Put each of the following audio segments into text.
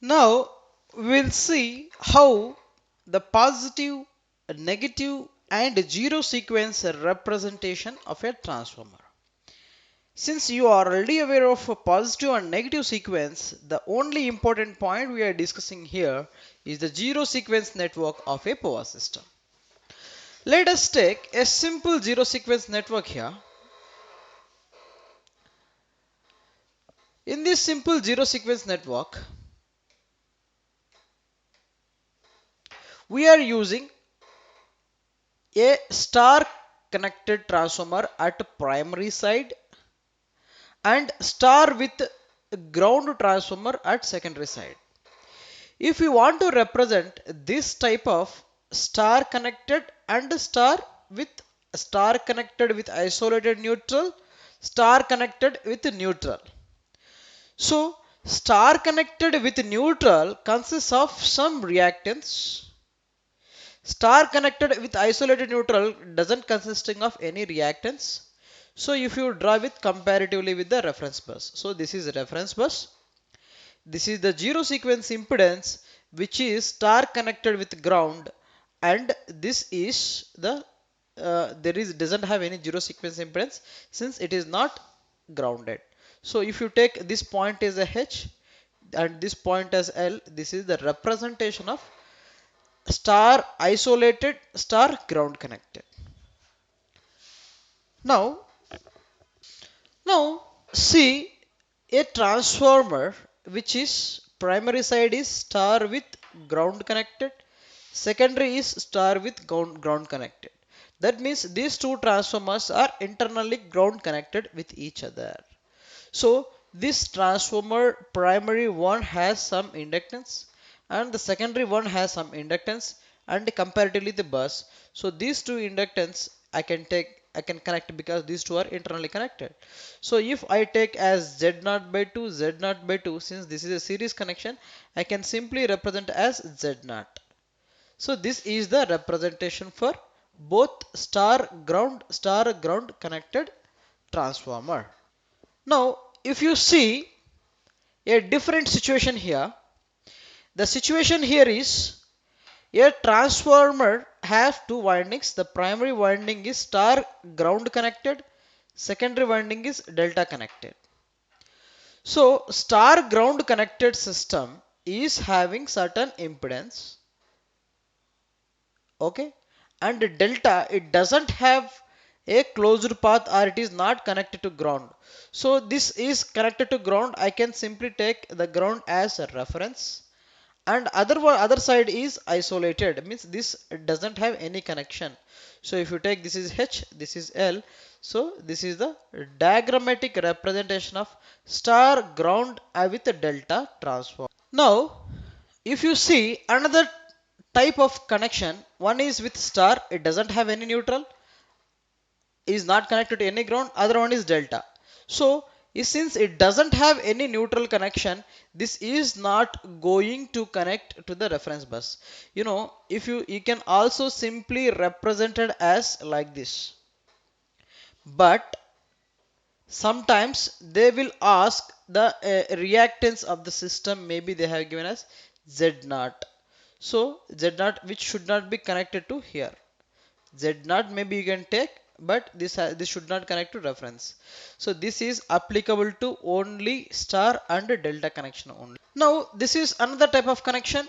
Now we'll see how the positive, negative and zero sequence representation of a transformer. Since you are already aware of a positive and negative sequence, the only important point we are discussing here is the zero sequence network of a power system. Let us take a simple zero sequence network here. In this simple zero sequence network, we are using a star connected transformer at primary side and star with ground transformer at secondary side. If you want to represent this type of star connected and star connected with isolated neutral, star connected with neutral. So star connected with neutral consists of some reactance. Star connected with isolated neutral doesn't consisting of any reactance. So if you draw with comparatively with the reference bus. So this is reference bus. This is the zero sequence impedance which is star connected with ground, and this is the doesn't have any zero sequence impedance since it is not grounded. So if you take this point as a H and this point as L, this is the representation of star isolated, star ground connected. Now, now see a transformer which is primary side is star with ground connected, secondary is star with ground connected. That means these two transformers are internally ground connected with each other. So this transformer primary one has some inductance and the secondary one has some inductance and comparatively the bus. So these two inductance I can connect because these two are internally connected. So if I take as Z0 by 2, Z0 by 2, since this is a series connection, I can simply represent as Z0. So this is the representation for both star ground connected transformer. Now, if you see a different situation here, the situation here is a transformer has two windings. The primary winding is star ground connected, secondary winding is delta connected. So, star ground connected system is having certain impedance, okay, and delta it doesn't have a closed path or it is not connected to ground. So this is connected to ground. I can simply take the ground as a reference, and other side is isolated, means this doesn't have any connection. So if you take this is H, this is L, so this is the diagrammatic representation of star ground with a delta transform. Now if you see another type of connection, one is with star, it doesn't have any neutral, is not connected to any ground, other one is delta. So since it doesn't have any neutral connection, this is not going to connect to the reference bus. If you can also simply represent it as like this, but sometimes they will ask the reactance of the system, maybe they have given us Z0. So Z0 which should not be connected to here. Z0 maybe you can take, but this should not connect to reference. So this is applicable to only star and delta connection only. Now this is another type of connection,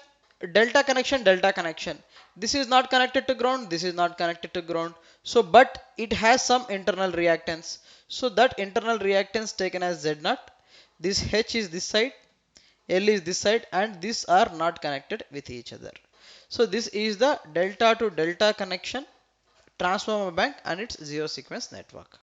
delta connection, delta connection. This is not connected to ground, this is not connected to ground. So but it has some internal reactance. So that internal reactance taken as Z0. This H is this side, L is this side, and these are not connected with each other. So this is the delta to delta connection transformer bank and its zero sequence network.